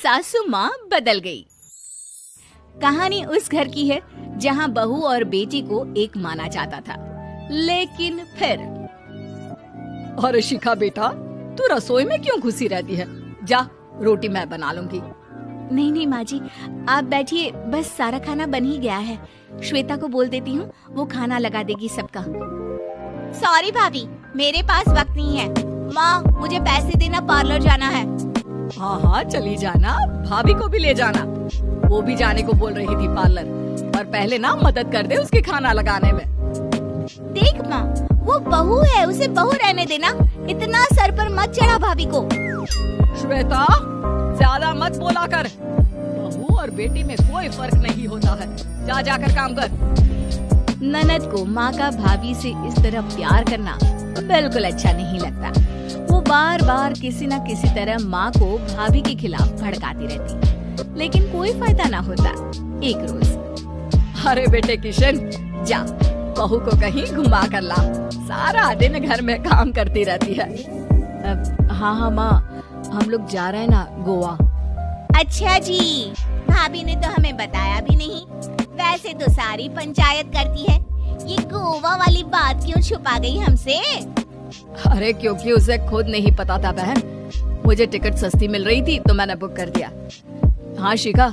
सासू माँ बदल गई। कहानी उस घर की है जहाँ बहू और बेटी को एक माना जाता था, लेकिन फिर अरे शिखा बेटा, तू रसोई में क्यों घुसी रहती है? जा, रोटी मैं बना लूंगी। नहीं नहीं माँ जी, आप बैठिए, बस सारा खाना बन ही गया है। श्वेता को बोल देती हूँ, वो खाना लगा देगी सबका। सॉरी भाभी, मेरे पास वक्त नहीं है। माँ, मुझे पैसे देना, पार्लर जाना है। हाँ हाँ चली जाना, भाभी को भी ले जाना। वो भी जाने को बोल रही थी पार्लर, पर पहले ना मदद कर दे उसके खाना लगाने में। देख माँ, वो बहू है, उसे बहू रहने देना। इतना सर पर मत चढ़ा भाभी को। श्वेता, ज्यादा मत बोला कर। बहू और बेटी में कोई फर्क नहीं होता है। जा जाकर काम कर। ननद को माँ का भाभी से इस तरह प्यार करना बिल्कुल अच्छा नहीं लगता। वो बार बार किसी न किसी तरह माँ को भाभी के खिलाफ भड़काती रहती, लेकिन कोई फायदा ना होता। एक रोज, अरे बेटे किशन, जा बहू को कहीं घुमा कर ला। सारा दिन घर में काम करती रहती है। हाँ माँ, हम लोग जा रहे हैं ना गोवा। अच्छा जी, भाभी ने तो हमें बताया भी नहीं। वैसे तो सारी पंचायत करती है, ये गोवा वाली बात क्यों छुपा गई हमसे? अरे क्योंकि उसे खुद नहीं पता था बहन। मुझे टिकट सस्ती मिल रही थी तो मैंने बुक कर दिया। हाँ शिखा,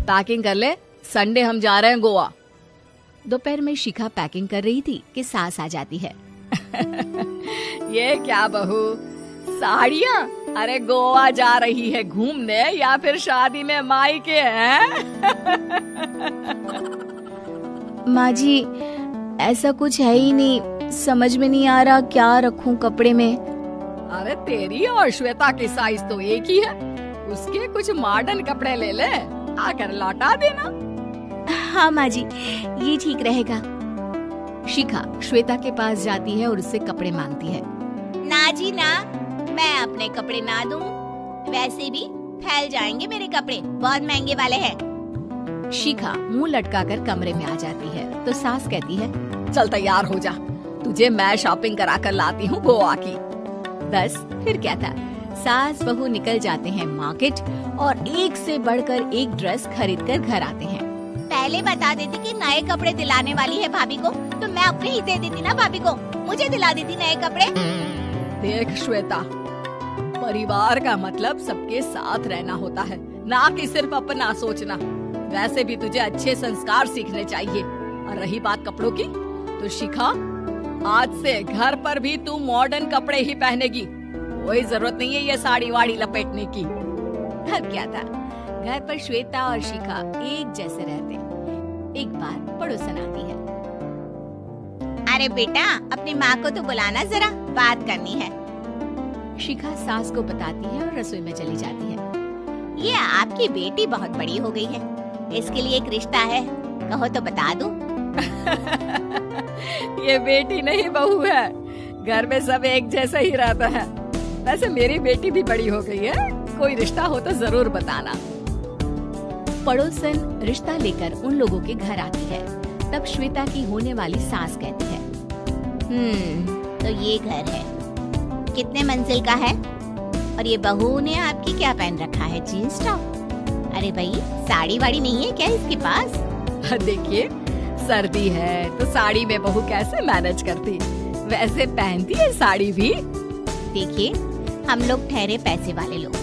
पैकिंग कर ले, संडे हम जा रहे हैं गोवा। दोपहर में शिखा पैकिंग कर रही थी कि सास आ जाती है। ये क्या बहू, साड़ियाँ? अरे गोवा जा रही है घूमने या फिर शादी में मायके हैं? माँ जी, ऐसा कुछ है ही नहीं, समझ में नहीं आ रहा क्या रखूं कपड़े में। अरे तेरी और श्वेता की साइज तो एक ही है। उसके कुछ मॉडर्न कपड़े ले ले, आकर लौटा देना। हाँ माँ जी, ये ठीक रहेगा। शिखा श्वेता के पास जाती है और उससे कपड़े मांगती है। ना जी ना, मैं अपने कपड़े ना दूं। वैसे भी फैल जाएंगे मेरे कपड़े, बहुत महंगे वाले हैं। शिखा मुंह लटकाकर कमरे में आ जाती है तो सास कहती है, चल तैयार हो जा, तुझे मैं शॉपिंग करा कर लाती हूँ गोवा की। बस फिर क्या था, सास बहू निकल जाते हैं मार्केट और एक से बढ़कर एक ड्रेस खरीद कर घर आते हैं। पहले बता देती कि नए कपड़े दिलाने वाली है भाभी को, तो मैं अपने ही दे देती ना भाभी को, मुझे दिला देती नए कपड़े। देख श्वेता, परिवार का मतलब सबके साथ रहना होता है, ना कि सिर्फ अपना सोचना। वैसे भी तुझे अच्छे संस्कार सीखने चाहिए। और रही बात कपड़ों की, तो शिखा, आज से घर पर भी तू मॉडर्न कपड़े ही पहनेगी। कोई जरूरत नहीं है ये साड़ी वाड़ी लपेटने की। अब क्या था, घर पर श्वेता और शिखा एक जैसे रहते। एक बार पड़ोसन आती है। अरे बेटा, अपनी माँ को तो बुलाना जरा, बात करनी है। शिखा सास को बताती है और रसोई में चली जाती है। ये आपकी बेटी बहुत बड़ी हो गई है, इसके लिए एक रिश्ता है, कहो तो बता दूं। ये बेटी नहीं बहू है, घर में सब एक जैसा ही रहता है। वैसे मेरी बेटी भी बड़ी हो गई है, कोई रिश्ता हो तो जरूर बताना। पड़ोसन रिश्ता लेकर उन लोगों के घर आती है। तब श्वेता की होने वाली सास कहती है, तो ये घर है, कितने मंजिल का है? और ये बहू ने आपकी क्या पहन रखा है, जीन्स टॉप? अरे भाई, साड़ी वाड़ी नहीं है क्या इसके पास? देखिए, सर्दी है तो साड़ी में बहू कैसे मैनेज करती, वैसे पहनती है साड़ी भी। देखिए, हम लोग ठहरे पैसे वाले लोग,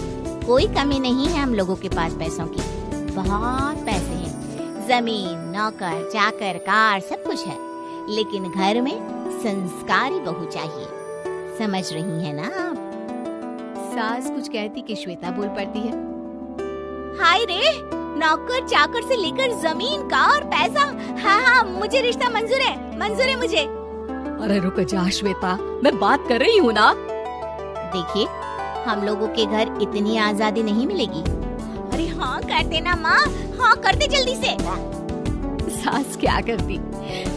कोई कमी नहीं है हम लोगों के पास पैसों की, बहुत पैसे हैं, जमीन, नौकर चाकर, कार, सब कुछ है, लेकिन घर में संस्कारी बहू चाहिए। समझ रही है ना आप? सास कुछ कहती कि श्वेता बोल पड़ती है, हाय रे, नौकर चाकर से लेकर जमीन, कार, पैसा, हाँ, मुझे रिश्ता मंजूर है मुझे। अरे रुक जा श्वेता, मैं बात कर रही हूँ ना। देखिए, हम लोगों के घर इतनी आजादी नहीं मिलेगी। अरे हाँ कर देना माँ, हाँ कर दे जल्दी से। सास क्या करती,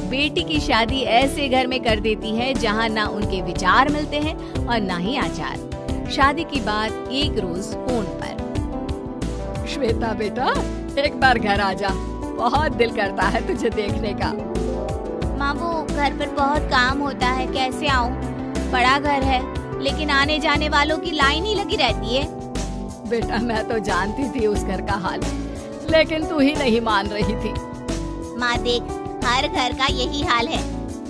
बेटी की शादी ऐसे घर में कर देती है जहाँ ना उनके विचार मिलते हैं और ना ही आचार। शादी की बात एक रोज फोन पर, श्वेता बेटा, एक बार घर आ जा, बहुत दिल करता है तुझे देखने का। माँ, वो घर पर बहुत काम होता है, कैसे आऊँ? बड़ा घर है, लेकिन आने जाने वालों की लाइन ही लगी रहती है। बेटा मैं तो जानती थी उस घर का हाल, लेकिन तू ही नहीं मान रही थी। माँ देख, हर घर का यही हाल है।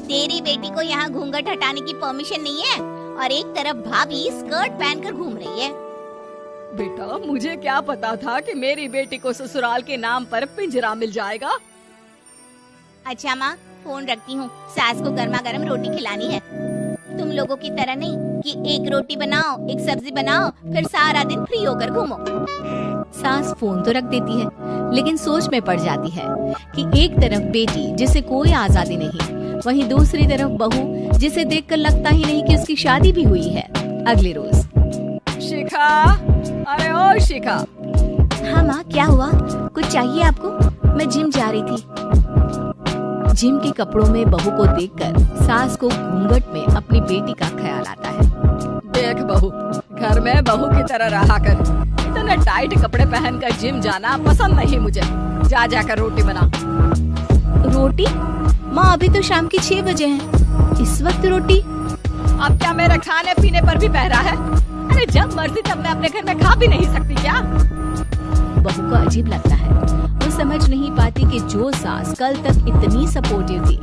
तेरी बेटी को यहाँ घूंघट हटाने की परमिशन नहीं है और एक तरफ भाभी स्कर्ट पहनकर घूम रही है। बेटा मुझे क्या पता था कि मेरी बेटी को ससुराल के नाम पर पिंजरा मिल जाएगा। अच्छा माँ, फोन रखती हूँ, सास को गर्मा गर्म रोटी खिलानी है। तुम लोगों की तरह नहीं कि एक रोटी बनाओ, एक सब्जी बनाओ, फिर सारा दिन फ्री होकर घूमो। सास फोन तो रख देती है, लेकिन सोच में पड़ जाती है कि एक तरफ बेटी जिसे कोई आजादी नहीं, वहीं दूसरी तरफ बहू जिसे देखकर लगता ही नहीं कि उसकी शादी भी हुई है। अगले रोज। शिखा, अरे ओ शिखा। हाँ माँ, क्या हुआ? कुछ चाहिए आपको? मैं जिम जा रही थी। जिम के कपड़ों में बहू को देखकर सास को घूंघट में अपनी बेटी का ख्याल आता है। देख बहू, घर में बहू की तरह रहा कर। इतने टाइट कपड़े पहनकर जिम जाना पसंद नहीं मुझे। जा जाकर रोटी बना। रोटी? माँ अभी तो शाम के 6 बजे हैं। इस वक्त रोटी? अब क्या मेरे खाने पीने पर भी पहरा है? अरे जब मर्जी तब मैं अपने घर में खा भी नहीं सकती क्या? बहू को अजीब लगता है। वो समझ नहीं पाती कि जो सास कल तक इतनी सपोर्टिव थी,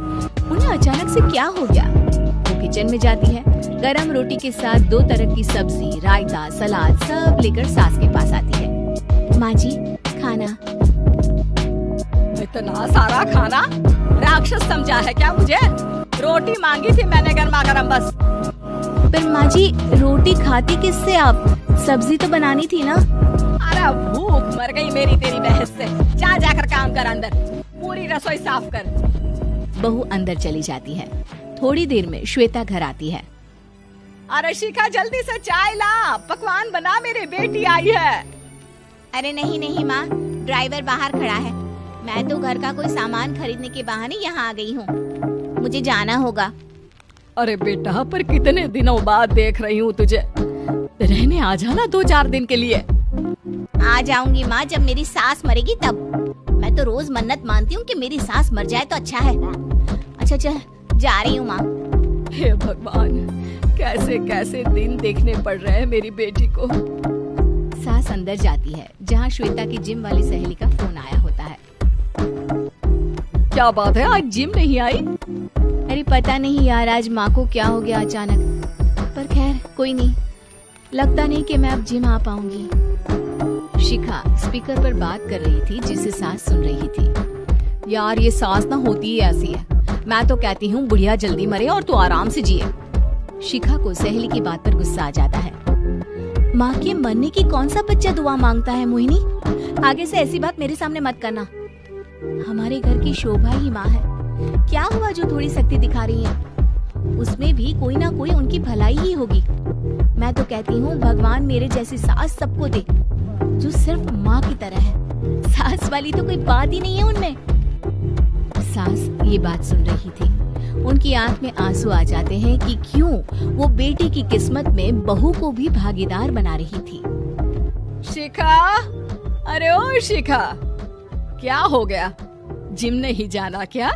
उन्हें अचानक से क्या हो गया। वो किचन में जाती है, गरम रोटी के साथ 2 तरह की सब्जी, रायता, सलाद सब लेकर सास के पास आती है। माँ जी, खाना। इतना सारा खाना? राक्षस समझा है क्या मुझे? रोटी मांगी थी मैंने गर्मा गर्म बस। पर माँ जी, रोटी खाती किससे आप? सब्जी तो बनानी थी ना। अरे भूख मर गई मेरी तेरी बहस से। जा जाकर काम कर, अंदर पूरी रसोई साफ कर। बहू अंदर चली जाती है। थोड़ी देर में श्वेता घर आती है। अरे शिखा, जल्दी से चाय ला, पकवान बना, मेरी बेटी आई है। अरे नहीं नहीं माँ, ड्राइवर बाहर खड़ा है। मैं तो घर का कोई सामान खरीदने के बहाने यहाँ आ गई हूँ। मुझे जाना होगा। अरे बेटा, पर कितने दिनों बाद देख रही हूँ तुझे। रहने आ जाना 2-4 दिन के लिए। आ जाऊंगी माँ, जब मेरी सास मरेगी तब। मैं तो रोज मन्नत मानती हूँ कि मेरी सास मर जाए तो अच्छा है। अच्छा चल, जा रही हूँ माँ। हे भगवान, कैसे कैसे दिन देखने पड़ रहे हैं मेरी बेटी को। सास अंदर जाती है, जहाँ श्वेता की जिम वाली सहेली का फोन आया होता है। क्या बात है, आज जिम नहीं आई? अरे पता नहीं यार, आज माँ को क्या हो गया अचानक। पर खैर कोई नहीं, लगता नहीं कि मैं अब जिम आ पाऊंगी। शिखा स्पीकर पर बात कर रही थी, जिसे सास सुन रही थी। यार ये सास ना होती ही ऐसी है। मैं तो कहती हूँ बुढ़िया जल्दी मरे और तू आराम से जिए। शिखा को सहेली की बात पर गुस्सा आ जाता है। माँ के मरने की कौन सा बच्चा दुआ मांगता है मोहिनी? आगे से ऐसी बात मेरे सामने मत करना। हमारे घर की शोभा ही माँ है। क्या हुआ जो थोड़ी शक्ति दिखा रही है? उसमें भी कोई ना कोई उनकी भलाई ही होगी। मैं तो कहती हूँ भगवान मेरे जैसी सास सबको दे, जो सिर्फ माँ की तरह है। सास वाली तो कोई बात ही नहीं है उनमें। सास ये बात सुन रही थी। उनकी आंख में आंसू आ जाते हैं कि क्यों वो बेटी की किस्मत में बहू को भी भागीदार बना रही थी। शिखा, अरे ओ शिखा, क्या हो गया? जिम नहीं जाना क्या?